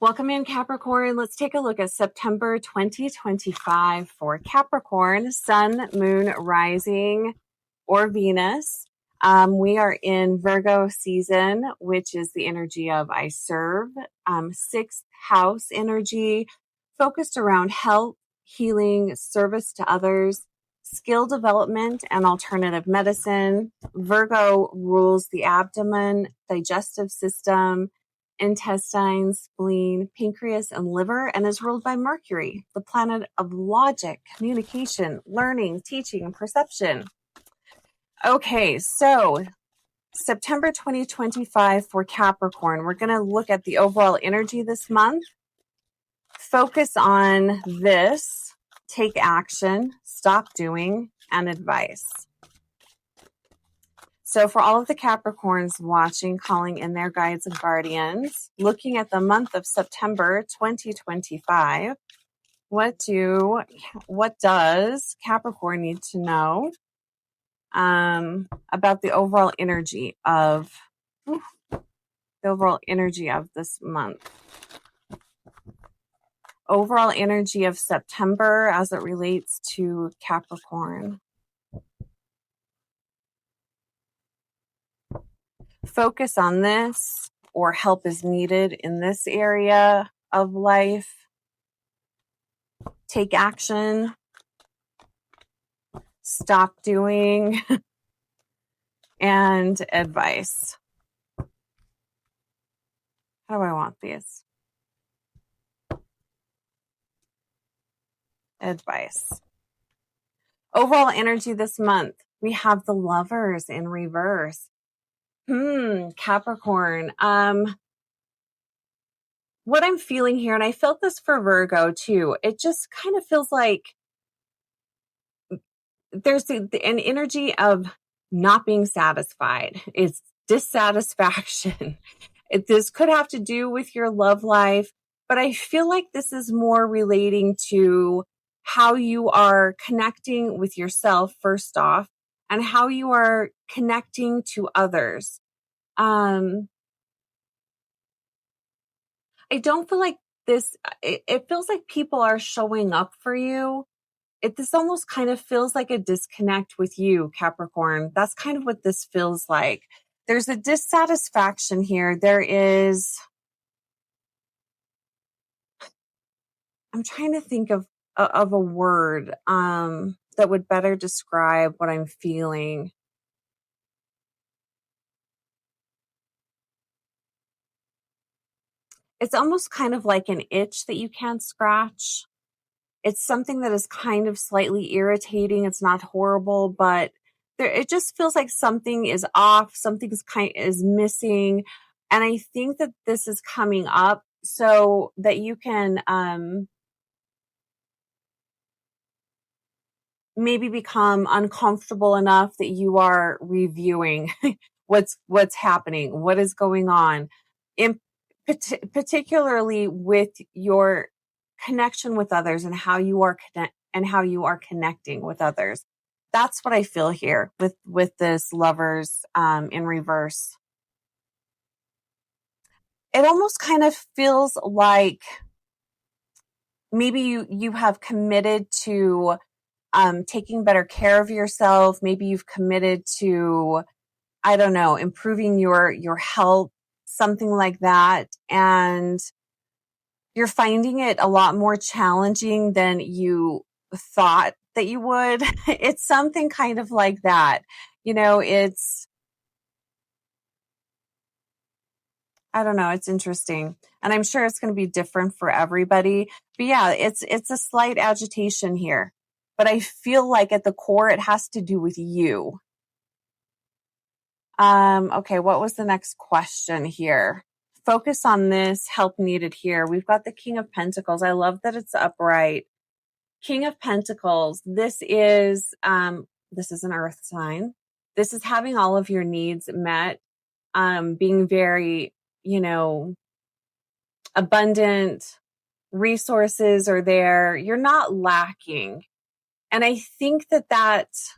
Welcome in, Capricorn. Let's take a look at September 2025 for Capricorn, Sun, Moon, Rising, or Venus. We are in Virgo season, which is the energy of I serve. Sixth house energy, focused around health, healing, service to others, skill development, and alternative medicine. Virgo rules the abdomen, digestive system, intestines, spleen, pancreas, and liver, and is ruled by Mercury, the planet of logic, communication, learning, teaching, and perception. Okay, so September 2025 for Capricorn. We're going to look at the overall energy this month. Focus on this, take action, stop doing, and advice. So for all of the Capricorns watching, calling in their guides and guardians, looking at the month of September 2025, what does Capricorn need to know about the overall energy of this month? Overall energy of September as it relates to Capricorn. Focus on this, or help is needed in this area of life. Take action. Stop doing. And advice. How do I want these? Advice. Overall energy this month. We have the Lovers in reverse. Capricorn. What I'm feeling here, and I felt this for Virgo too, it just kind of feels like there's an energy of not being satisfied. It's dissatisfaction. This could have to do with your love life, but I feel like this is more relating to how you are connecting with yourself, first off, and how you are connecting to others. I don't feel like this, it feels like people are showing up for you. This almost kind of feels like a disconnect with you, Capricorn. That's kind of what this feels like. There's a dissatisfaction here. I'm trying to think of a word that would better describe what I'm feeling. It's almost kind of like an itch that you can't scratch. It's something that is kind of slightly irritating. It's not horrible, but it just feels like something is off. Something is missing. And I think that this is coming up so that you can maybe become uncomfortable enough that you are reviewing what's happening, what is going on, particularly with your connection with others and how you are connecting with others. That's what I feel here with this Lovers in reverse. It almost kind of feels like maybe you have committed to taking better care of yourself. Maybe you've committed to, I don't know, improving your health, something like that. And you're finding it a lot more challenging than you thought that you would. It's something kind of like that. I don't know. It's interesting. And I'm sure it's going to be different for everybody. But yeah, it's a slight agitation here. But I feel like at the core, it has to do with you. Okay, what was the next question here? Focus on this, help needed here. We've got the King of Pentacles. I love that it's upright. King of Pentacles. This is an earth sign. This is having all of your needs met, being very, abundant. Resources are there. You're not lacking. And I think that that's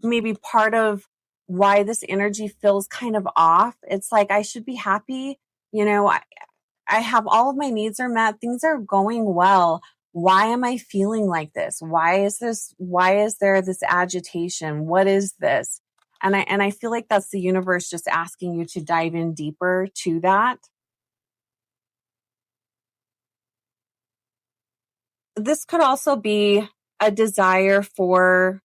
maybe part of why this energy feels kind of off. It's like, I should be happy. I have all of my needs are met. Things are going well. Why am I feeling like this? Why is there this agitation? What is this? And I feel like that's the universe just asking you to dive in deeper to that. This could also be a desire for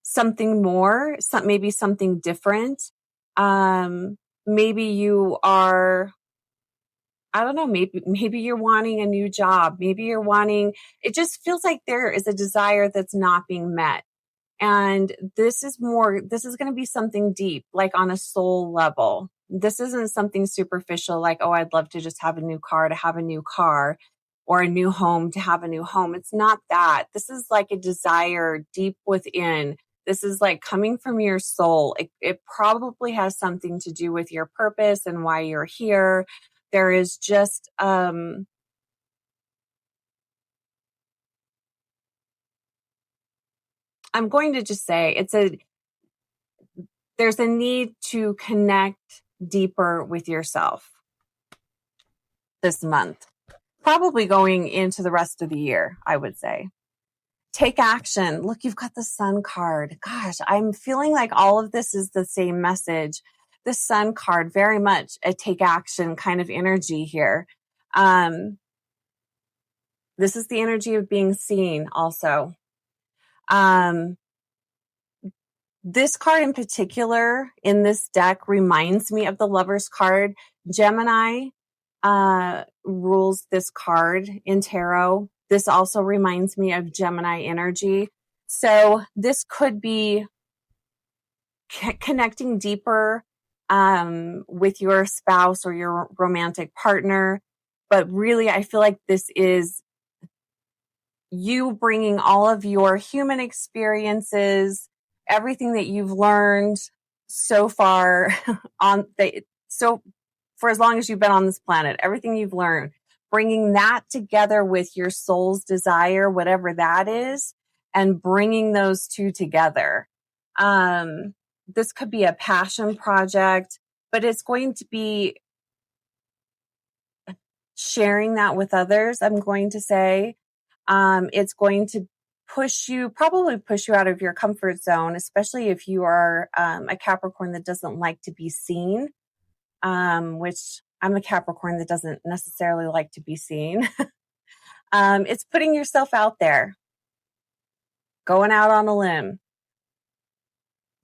something more, maybe something different. Maybe you are, I don't know, maybe you're wanting a new job. Maybe you're wanting, it just feels like there is a desire that's not being met. And this is going to be something deep, like on a soul level. This isn't something superficial, like, oh, I'd love to just have a new car to have a new car, or a new home to have a new home. It's not that. This is like a desire deep within. This is like coming from your soul. It probably has something to do with your purpose and why you're here. There is just, I'm going to just say there's a need to connect deeper with yourself this month, probably going into the rest of the year, I would say. Take action. Look, you've got the Sun card. Gosh, I'm feeling like all of this is the same message. The Sun card, very much a take action kind of energy here. This is the energy of being seen also. This card in particular in this deck reminds me of the Lover's card. Gemini rules this card in tarot. This also reminds me of Gemini energy. So this could be connecting deeper with your spouse or your romantic partner. But really, I feel like this is you bringing all of your human experiences, everything that you've learned so far for as long as you've been on this planet, everything you've learned, bringing that together with your soul's desire, whatever that is, and bringing those two together. This could be a passion project, but it's going to be sharing that with others, I'm going to say. It's going to probably push you out of your comfort zone, especially if you are a Capricorn that doesn't like to be seen, which I'm a Capricorn that doesn't necessarily like to be seen. It's putting yourself out there, going out on a limb.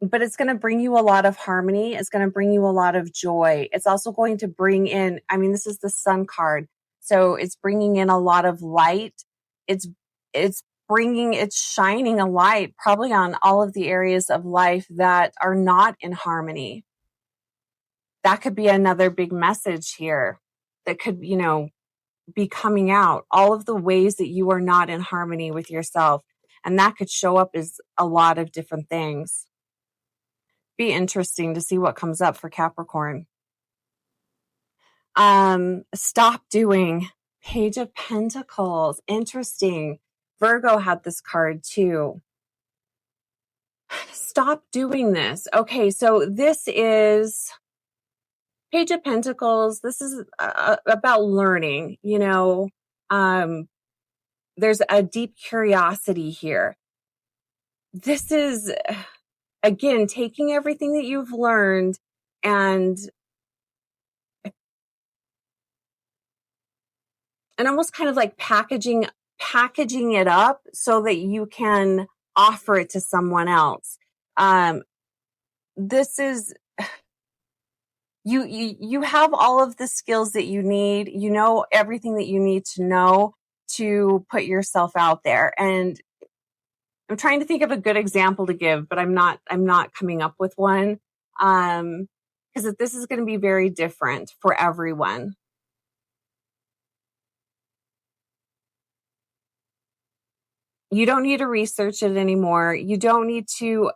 But it's going to bring you a lot of harmony. It's going to bring you a lot of joy. It's also going to bring in, this is the Sun card. So it's bringing in a lot of light. It's shining a light probably on all of the areas of life that are not in harmony. That could be another big message here that could, be coming out, all of the ways that you are not in harmony with yourself. And that could show up as a lot of different things. Be interesting to see what comes up for Capricorn. Stop doing. Page of Pentacles. Interesting. Virgo had this card too. Stop doing this. Okay, so this is Page of Pentacles. This is about learning, there's a deep curiosity here. This is, again, taking everything that you've learned and almost kind of like packaging it up so that you can offer it to someone else. This is, you have all of the skills that you need, everything that you need to know to put yourself out there. And I'm trying to think of a good example to give, but I'm not coming up with one. Because this is going to be very different for everyone. You don't need to research it anymore. You don't need to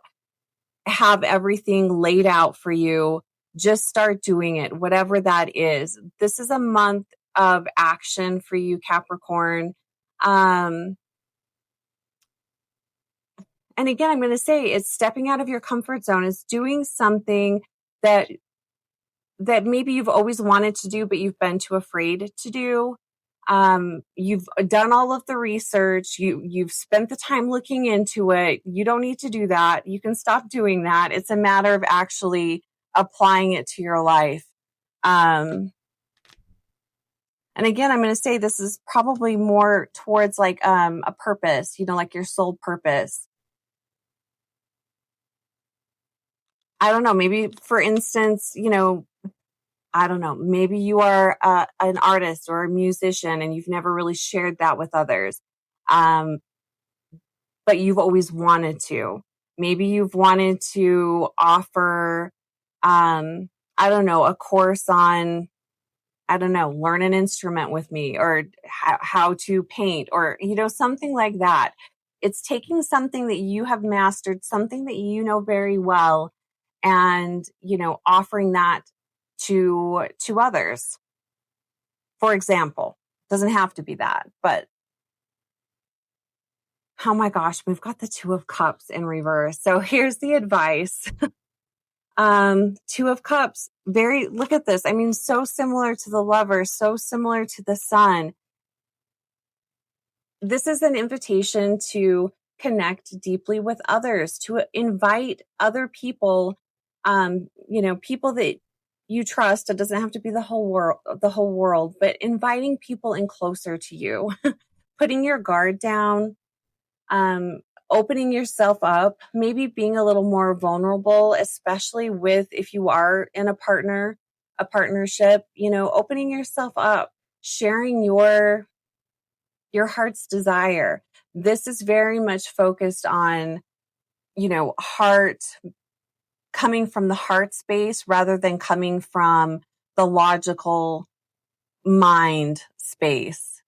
have everything laid out for you. Just start doing it, whatever that is. This is a month of action for you, Capricorn. And again, I'm going to say it's stepping out of your comfort zone. It's doing something that that maybe you've always wanted to do, but you've been too afraid to do. You've done all of the research. You've spent the time looking into it. You don't need to do that. You can stop doing that. It's a matter of actually applying it to your life. And again, I'm going to say this is probably more towards like a purpose, like your soul purpose. I don't know. Maybe, for instance, I don't know, maybe you are an artist or a musician and you've never really shared that with others, but you've always wanted to. Maybe you've wanted to offer, I don't know, a course on, I don't know, learn an instrument with me, or how to paint, or, something like that. It's taking something that you have mastered, something that you know very well, and, offering that to others. For example, doesn't have to be that, but oh my gosh, we've got the Two of Cups in reverse. So here's the advice. Two of Cups, look at this. I mean, so similar to the Lover, so similar to the Sun. This is an invitation to connect deeply with others, to invite other people, people that you trust. It doesn't have to be the whole world, but inviting people in closer to you, putting your guard down, opening yourself up, maybe being a little more vulnerable, especially if you are in a partnership, opening yourself up, sharing your heart's desire. This is very much focused on, heart, coming from the heart space rather than coming from the logical mind space.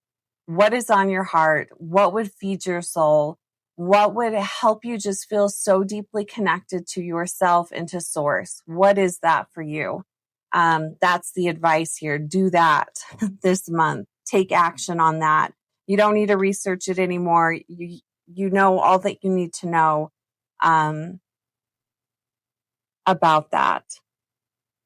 What is on your heart? What would feed your soul? What would help you just feel so deeply connected to yourself and to source? What is that for you? That's the advice here. Do that this month. Take action on that. You don't need to research it anymore. You know all that you need to know about that.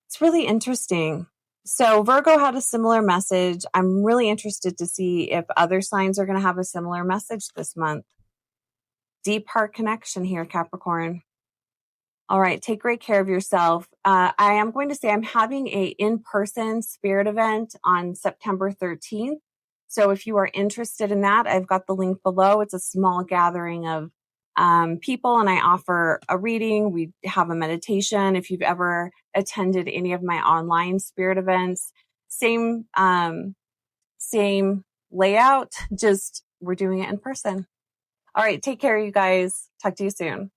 It's really interesting. So Virgo had a similar message. I'm really interested to see if other signs are going to have a similar message this month. Deep heart connection here, Capricorn. All right, take great care of yourself. I am going to say I'm having a in-person spirit event on September 13th. So if you are interested in that, I've got the link below. It's a small gathering of people, and I offer a reading. We have a meditation. If you've ever attended any of my online spirit events, same layout, just we're doing it in person. All right, take care, you guys. Talk to you soon.